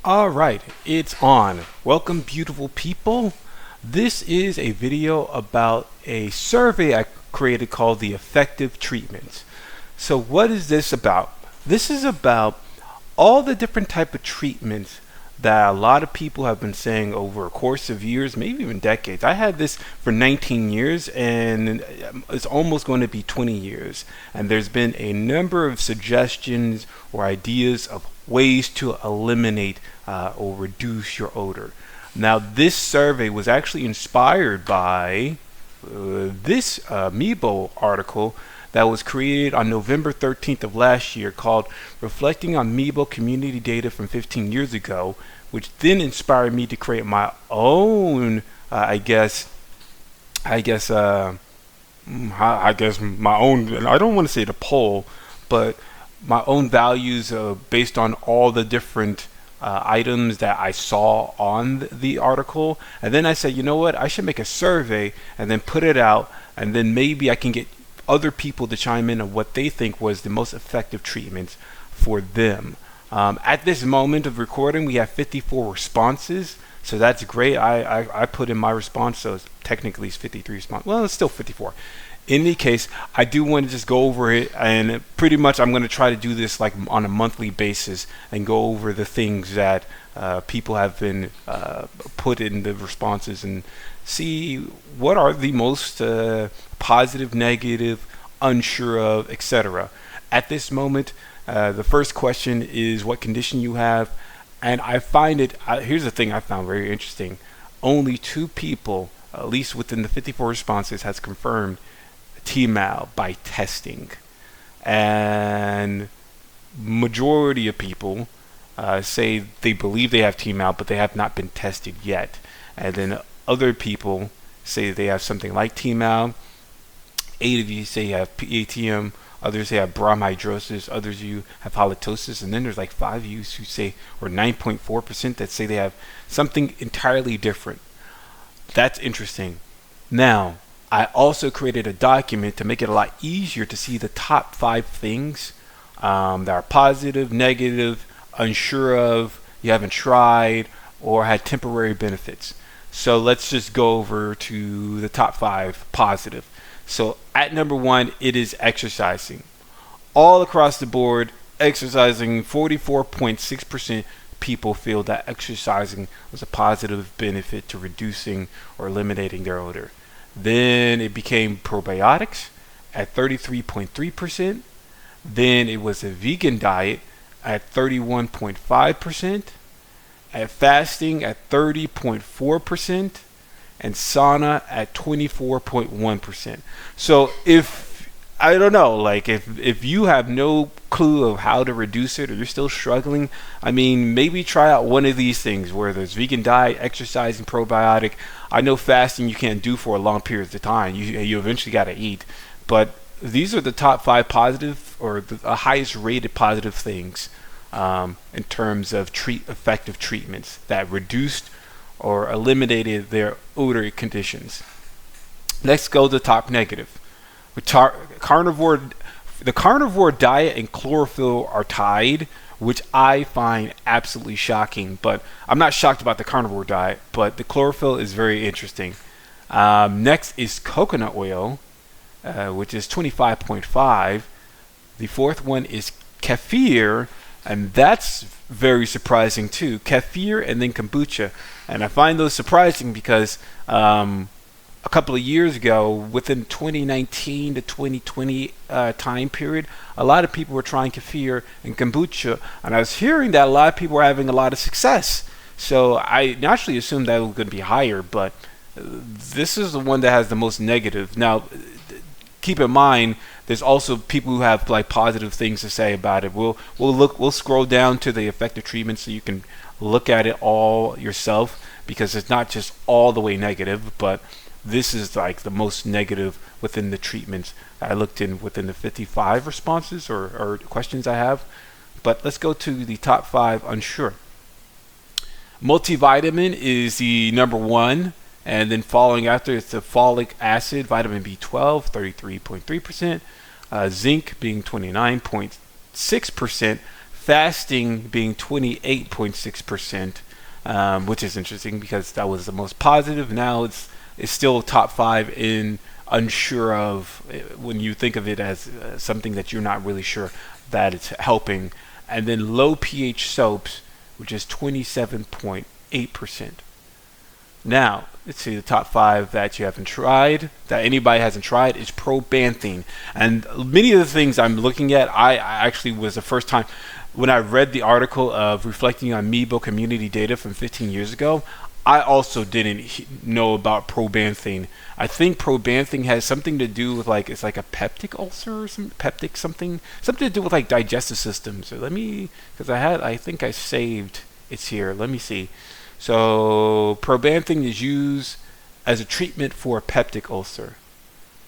All right, it's on. Welcome, beautiful people. This is a video about a survey I created called the Effective Treatments. So what is this about? This is about all the different type of treatments that a lot of people have been saying over a course of years, maybe even decades. I had this for 19 years and it's almost going to be 20 years. And there's been a number of suggestions or ideas of ways to eliminate or reduce your odor. Now, this survey was actually inspired by this Meebo article that was created on November 13th of last year called Reflecting on Meebo Community Data from 15 Years Ago, which then inspired me to create my own, my own, I don't want to say the poll, but my own values based on all the different items that I saw on the article. And then I said, you know what, I should make a survey and then put it out, and then maybe I can get other people to chime in on what they think was the most effective treatments for them. At this moment of recording, we have 54 responses, so that's great. I put in my response, so technically it's 53 responses. Well, it's still 54. In any case, I do want to just go over it, and pretty much I'm going to try to do this like on a monthly basis and go over the things that people have been put in the responses and see what are the most positive, negative, unsure of, etc. At this moment, the first question is what condition you have, and I find it, here's the thing I found very interesting. Only 2 people, at least within the 54 responses, has confirmed TMAU by testing, and majority of people say they believe they have TMAU, but they have not been tested yet. And then other people say they have something like TMAU. 8 of you say you have PATM, others say you have bromhidrosis, others of you have halitosis, and then there's like 5 of you who say, or 9.4% that say they have something entirely different. That's interesting. Now, I also created a document to make it a lot easier to see the top 5 things that are positive, negative, unsure of, you haven't tried, or had temporary benefits. So let's just go over to the top 5 positive. So at number 1, it is exercising. All across the board, exercising, 44.6% people feel that exercising was a positive benefit to reducing or eliminating their odor. Then it became probiotics at 33.3%. Then it was a vegan diet at 31.5%. At fasting at 30.4%. And sauna at 24.1%. So if I don't know, like if you have no clue of how to reduce it, or you're still struggling, I mean, maybe try out one of these things, where there's vegan diet, exercising, probiotic. I know fasting you can't do for a long period of time. You eventually got to eat, but these are the top 5 positive, or the highest rated positive things in terms of effective treatments that reduced or eliminated their odor conditions. Let's go to the top negative. The carnivore diet and chlorophyll are tied, which I find absolutely shocking. But I'm not shocked about the carnivore diet, but the chlorophyll is very interesting. Next is coconut oil, which is 25.5. The 4th one is kefir, and that's very surprising too. Kefir and then kombucha. And I find those surprising because a couple of years ago, within 2019 to 2020 time period, a lot of people were trying kefir and kombucha, and I was hearing that a lot of people were having a lot of success. So I naturally assumed that it was going to be higher, but this is the one that has the most negative. Now, keep in mind, there's also people who have like positive things to say about it. We'll scroll down to the effective treatment so you can look at it all yourself, because it's not just all the way negative, but this is like the most negative within the treatments I looked in within the 55 responses or questions I have. But let's go to the top 5 unsure. Multivitamin is the number 1, and then following after it's the folic acid, vitamin B12, 33.3%, zinc being 29.6%, fasting being 28.6%, which is interesting because that was the most positive. Now it's still top five in unsure of, when you think of it as something that you're not really sure that it's helping. And then low pH soaps, which is 27.8%. Now, let's see the top five that you haven't tried, that anybody hasn't tried, is probanthine. And many of the things I'm looking at, I actually was the first time when I read the article of reflecting on Meebo community data from 15 years ago. I also didn't know about probanthine. I think probanthine has something to do with like, it's like a peptic ulcer or some peptic something to do with like digestive system. So let me, because I think I saved it's here. Let me see. So probanthine is used as a treatment for a peptic ulcer.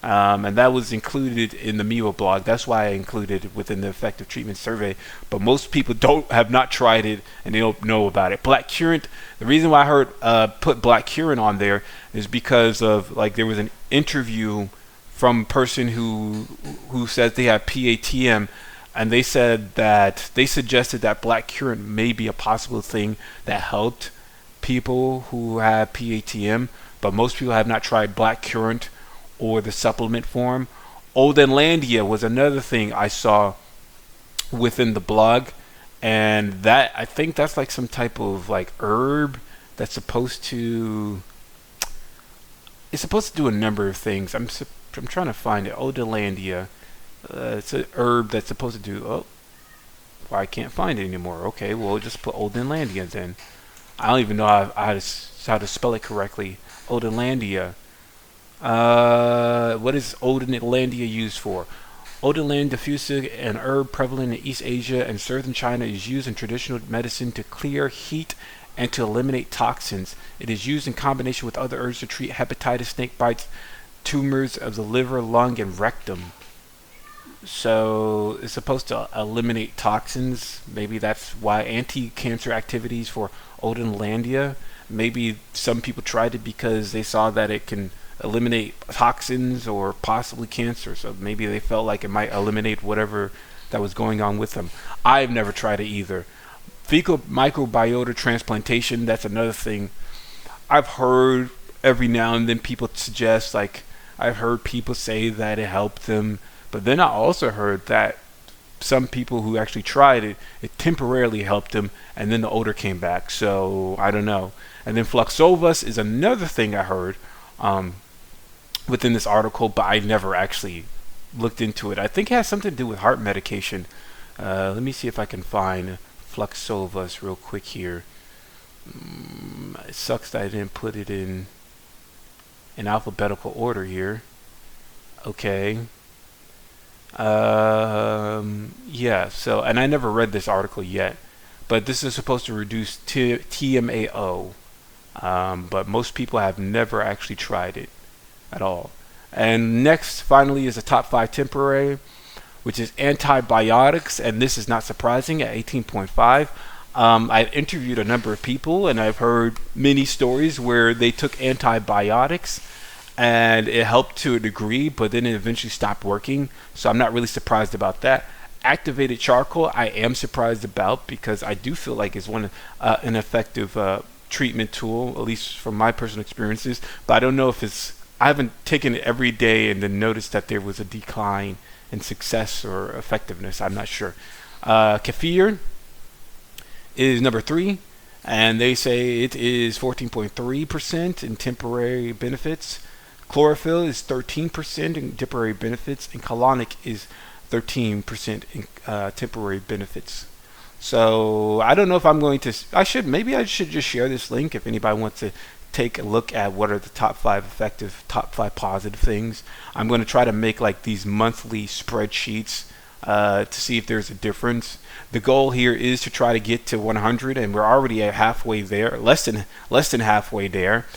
And that was included in the Meebo blog. That's why I included it within the effective treatment survey. But most people have not tried it and they don't know about it. Black currant. The reason why I put black currant on there is because of, like, there was an interview from a person who says they have PATM, and they said that they suggested that black currant may be a possible thing that helped people who have PATM, but most people have not tried black currant or the supplement form. Oldenlandia was another thing I saw within the blog, and that, I think that's like some type of like herb that's supposed to, it's supposed to do a number of things. I'm trying to find it. Oldenlandia. It's an herb that's supposed to do, well, I can't find it anymore. Okay, well, just put Oldenlandia then. I don't even know how to spell it correctly. Oldenlandia. What is Oldenlandia used for? Oldenland diffusive, an herb prevalent in East Asia and southern China, is used in traditional medicine to clear heat and to eliminate toxins. It is used in combination with other herbs to treat hepatitis, snake bites, tumors of the liver, lung, and rectum. So it's supposed to eliminate toxins. Maybe that's why anti-cancer activities for Oldenlandia. Maybe some people tried it because they saw that it can eliminate toxins or possibly cancer. So maybe they felt like it might eliminate whatever that was going on with them. I've never tried it either. Fecal microbiota transplantation, that's another thing. I've heard every now and then people suggest, like, I've heard people say that it helped them. But then I also heard that some people who actually tried it, it temporarily helped them, and then the odor came back. So I don't know. And then Fluxovus is another thing I heard within this article, but I never actually looked into it. I think it has something to do with heart medication. Let me see if I can find Fluxovus real quick here. It sucks that I didn't put it in alphabetical order here. Okay. Yeah, so, and I never read this article yet, but this is supposed to reduce TMAO, but most people have never actually tried it at all. And next, finally, is the top 5 temporary, which is antibiotics, and this is not surprising at 18.5. I've interviewed a number of people, and I've heard many stories where they took antibiotics and it helped to a degree, but then it eventually stopped working. So I'm not really surprised about that. Activated charcoal, I am surprised about, because I do feel like it's an effective treatment tool, at least from my personal experiences. But I don't know if I haven't taken it every day and then noticed that there was a decline in success or effectiveness. I'm not sure. Kefir is number 3, and they say it is 14.3% in temporary benefits. Chlorophyll is 13% in temporary benefits, and colonic is 13% in temporary benefits. So I don't know if I'm going to. Maybe I should just share this link if anybody wants to take a look at what are the top 5 effective, top 5 positive things. I'm going to try to make like these monthly spreadsheets to see if there's a difference. The goal here is to try to get to 100, and we're already at halfway there, less than halfway there.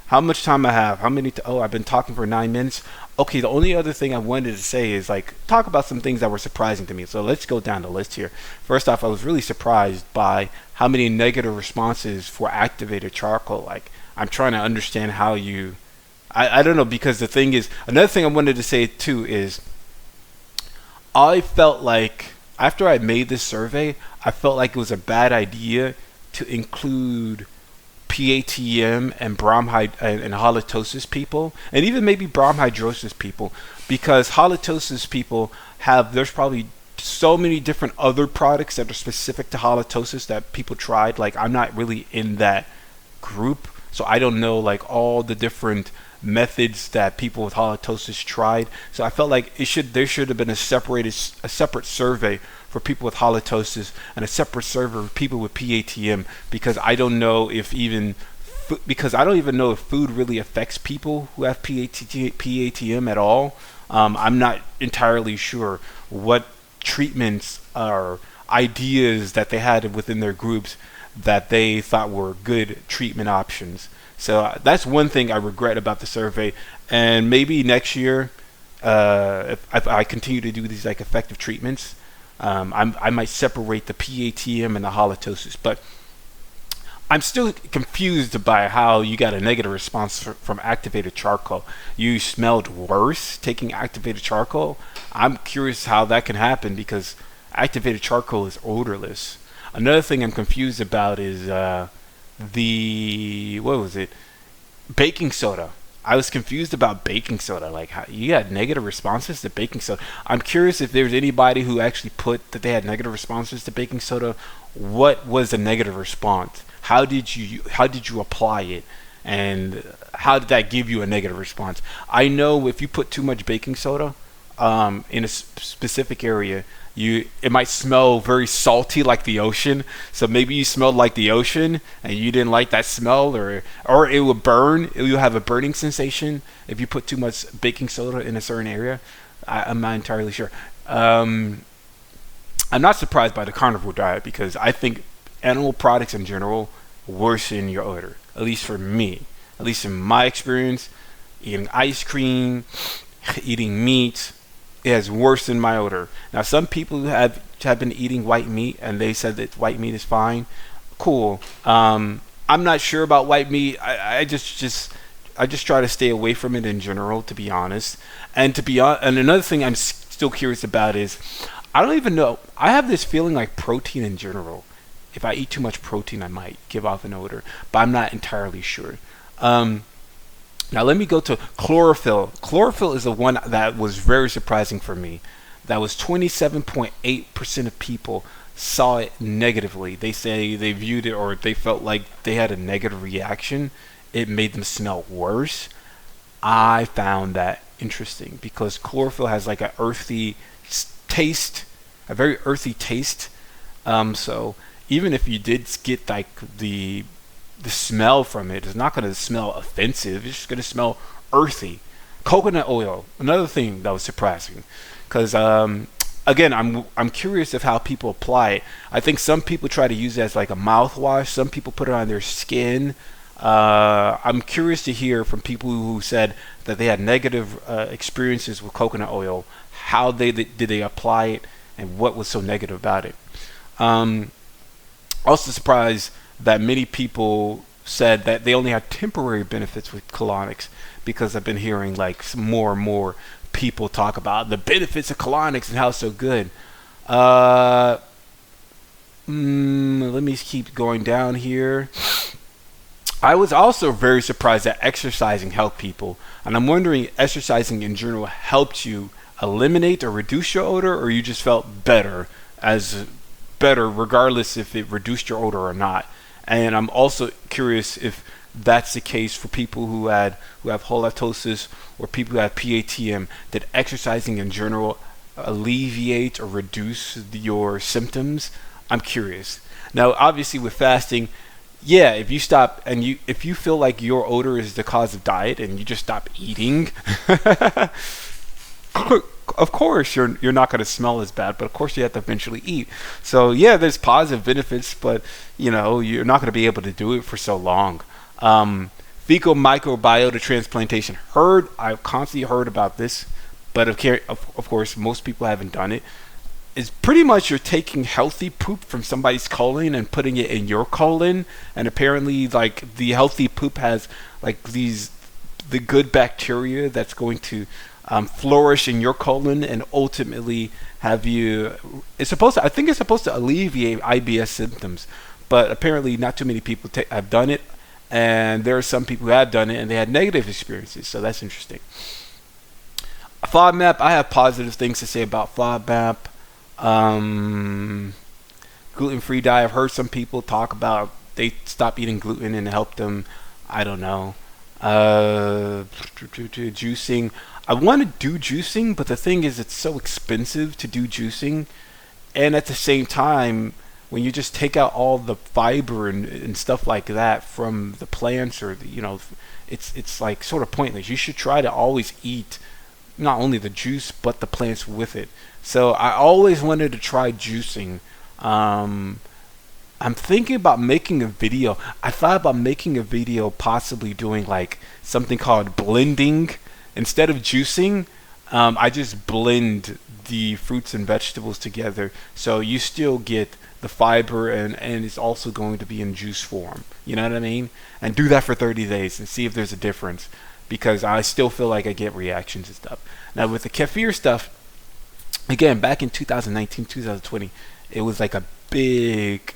How much time I have? I've been talking for 9 minutes. Okay, the only other thing I wanted to say is like talk about some things that were surprising to me. So let's go down the list here. First off, I was really surprised by how many negative responses for activated charcoal. Like, I'm trying to understand how I don't know, because the thing is, another thing I wanted to say too is I felt like after I made this survey, I felt like it was a bad idea to include PATM and and halitosis people, and even maybe bromhidrosis people, because halitosis people there's probably so many different other products that are specific to halitosis that people tried. Like, I'm not really in that group, so I don't know like all the different methods that people with halitosis tried. So I felt like there should have been a separate survey for people with halitosis and a separate survey for people with PATM, because I don't know if food really affects people who have PATM at all. I'm not entirely sure what treatments or ideas that they had within their groups that they thought were good treatment options. So that's one thing I regret about the survey. And maybe next year, if I continue to do these like effective treatments, I might separate the PATM and the halitosis. But I'm still confused by how you got a negative response from activated charcoal. You smelled worse taking activated charcoal. I'm curious how that can happen, because activated charcoal is odorless. Another thing I'm confused about is baking soda. I was confused about baking soda. Like, how, you had negative responses to baking soda. I'm curious if there's anybody who actually put that they had negative responses to baking soda. What was the negative response? How did you apply it, and how did that give you a negative response? I know if you put too much baking soda in a specific area, it might smell very salty like the ocean. So maybe you smelled like the ocean and you didn't like that smell, or it would burn. You have a burning sensation if you put too much baking soda in a certain area. I'm not entirely sure. I'm not surprised by the carnivore diet, because I think animal products in general worsen your odor. At least for me, at least in my experience, eating ice cream, eating meat, it has worsened my odor. Now, some people have been eating white meat and they said that white meat is fine. Cool. I'm not sure about white meat. I just try to stay away from it in general, to be honest. And another thing I'm still curious about is, I don't even know. I have this feeling like protein in general, if I eat too much protein, I might give off an odor, but I'm not entirely sure. Now let me go to chlorophyll. Chlorophyll is the one that was very surprising for me. That was 27.8% of people saw it negatively. They say they viewed it, or they felt like they had a negative reaction. It made them smell worse. I found that interesting, because chlorophyll has like a very earthy taste. So even if you did get like the smell from it, it's not going to smell offensive. It's just going to smell earthy. Coconut oil, another thing that was surprising, because again, I'm curious of how people apply it. I think some people try to use it as like a mouthwash. Some people put it on their skin. I'm curious to hear from people who said that they had negative experiences with coconut oil. How did they apply it, and what was so negative about it? Also surprised that many people said that they only had temporary benefits with colonics, because I've been hearing like more and more people talk about the benefits of colonics and how it's so good. Let me keep going down here. I was also very surprised that exercising helped people, and I'm wondering, exercising in general helped you eliminate or reduce your odor, or you just felt better regardless if it reduced your odor or not. And I'm also curious if that's the case for people who have halitosis, or people who have PATM. Did exercising in general alleviate or reduce your symptoms? I'm curious. Now, obviously with fasting, yeah, if you stop and if you feel like your odor is the cause of diet and you just stop eating, of course you're not going to smell as bad, but of course you have to eventually eat. So yeah, there's positive benefits, but you're not going to be able to do it for so long. Fecal microbiota transplantation. I've constantly heard about this, but of course most people haven't done it. It's pretty much you're taking healthy poop from somebody's colon and putting it in your colon, and apparently like the healthy poop has like the good bacteria that's going to flourish in your colon and ultimately have you. It's supposed to. I think it's supposed to alleviate IBS symptoms, but apparently not too many people have done it, and there are some people who have done it and they had negative experiences. So that's interesting. FODMAP, I have positive things to say about FODMAP. Gluten-free diet. I've heard some people talk about they stop eating gluten and it helped them. I don't know. Juicing. I want to do juicing, but the thing is, it's so expensive to do juicing, and at the same time, when you just take out all the fiber and stuff like that from the plants, or it's like sort of pointless. You should try to always eat not only the juice but the plants with it. So I always wanted to try juicing. I'm thinking about making a video. I thought about making a video, possibly doing like something called blending. Instead of juicing, I just blend the fruits and vegetables together, so you still get the fiber, and it's also going to be in juice form. You know what I mean? And do that for 30 days and see if there's a difference, because I still feel like I get reactions and stuff. Now with the kefir stuff, again, back in 2019, 2020, it was like a big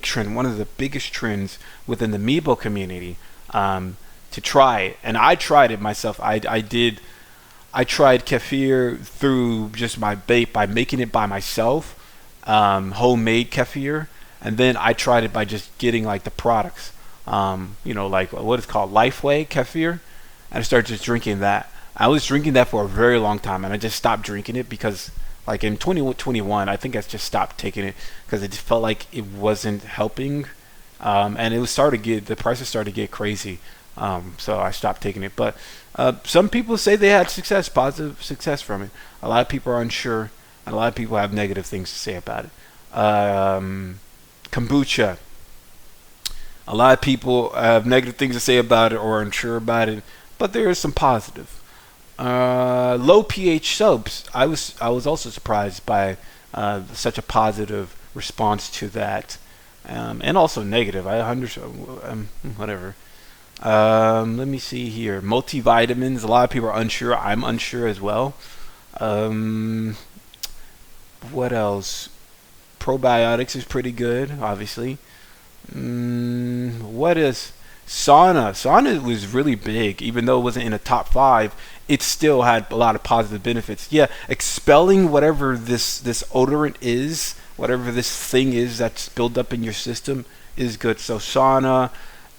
trend, one of the biggest trends within the Meebo community, to try it. And I tried it myself. I tried kefir through just my bait by making it by myself, homemade kefir, and then I tried it by just getting like the products, like what is called Lifeway kefir, and I started just drinking that. I was drinking that for a very long time, and I just stopped drinking it because, like in 2021, I think I just stopped taking it because it just felt like it wasn't helping, and the prices started to get crazy. So I stopped taking it. But some people say they had positive success from it. A lot of people are unsure, and a lot of people have negative things to say about it. Kombucha. A lot of people have negative things to say about it or are unsure about it, but there is some positive. Low pH soaps. I was also surprised by such a positive response to that, and also negative. Whatever. Let me see here. Multivitamins. A lot of people are unsure. I'm unsure as well. What else? Probiotics is pretty good, obviously. What is sauna? Sauna was really big, even though it wasn't in the top 5. It still had a lot of positive benefits. Yeah, expelling whatever this odorant is, whatever this thing is that's built up in your system, is good. So sauna.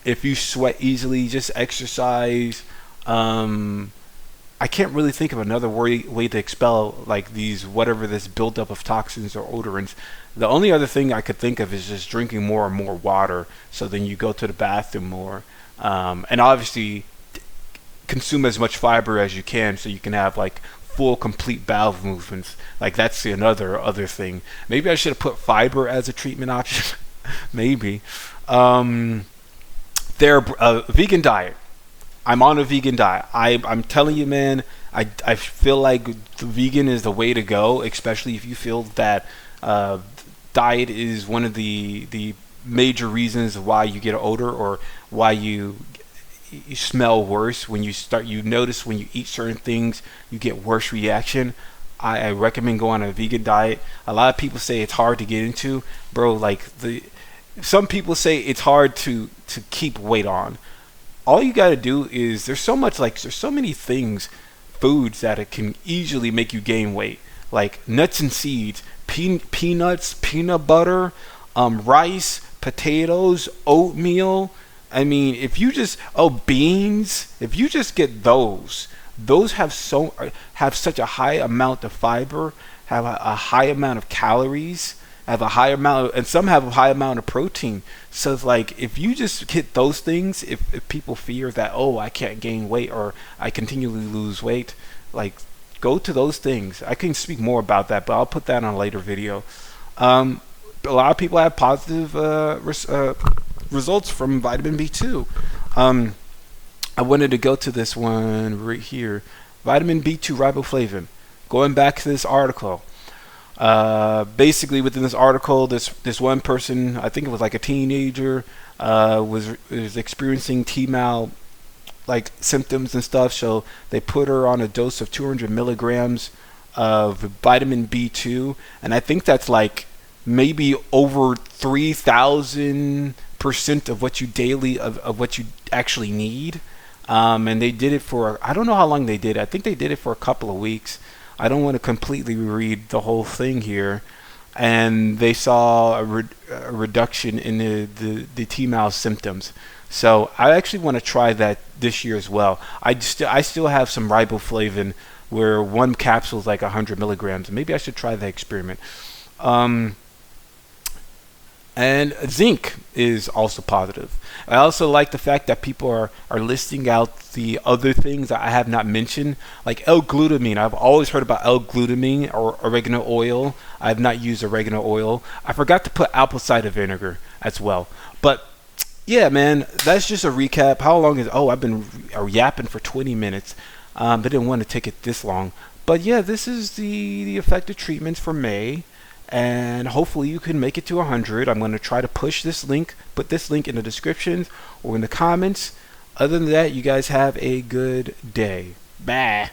If you sweat easily, just exercise. I can't really think of another way to expel like whatever this buildup of toxins or odorants. The only other thing I could think of is just drinking more and more water, so then you go to the bathroom more, and obviously consume as much fiber as you can, so you can have like full complete bowel movements. Like that's another thing. Maybe I should have put fiber as a treatment option. Maybe. Vegan diet. I'm on a vegan diet. I'm telling you, man, I feel like the vegan is the way to go, especially if you feel that diet is one of the major reasons why you get an odor, or why you smell worse. When you notice when you eat certain things, you get worse reaction. I recommend going on a vegan diet. A lot of people say it's hard to get into, bro. Some people say it's hard to keep weight on. All you got to do is, there's so many foods that it can easily make you gain weight, like nuts and seeds, peanuts, peanut butter, rice, potatoes, oatmeal. I mean, beans, if you just get those have such a high amount of fiber, have a high amount of calories, have a high amount, and some have a high amount of protein. So it's like, if you just hit those things, if people fear that, I can't gain weight or I continually lose weight, like, go to those things. I can speak more about that, but I'll put that on a later video. A lot of people have positive results from vitamin B2. I wanted to go to this one right here. Vitamin B2 riboflavin. Going back to this article. Basically, within this article, this one person, I think it was like a teenager, was experiencing TMAU like symptoms and stuff. So they put her on a dose of 200 milligrams of vitamin B2, and I think that's like maybe over 3,000% of what you daily of what you actually need. And they did it for, I don't know how long they did it. I think they did it for a couple of weeks. I don't want to completely read the whole thing here. And they saw a reduction in the TMAU symptoms. So I actually want to try that this year as well. I still have some riboflavin where one capsule is like 100 milligrams. Maybe I should try the experiment. And zinc is also positive. I also like the fact that people are listing out the other things that I have not mentioned, like L-glutamine. I've always heard about L-glutamine or oregano oil. I have not used oregano oil. I forgot to put apple cider vinegar as well. But yeah, man, that's just a recap. How long is? Oh, I've been yapping for 20 minutes. I didn't want to take it this long. But yeah, this is the effective treatments for May. And hopefully you can make it to 100. I'm going to try to put this link in the description or in the comments. Other than that, you guys have a good day. Bye.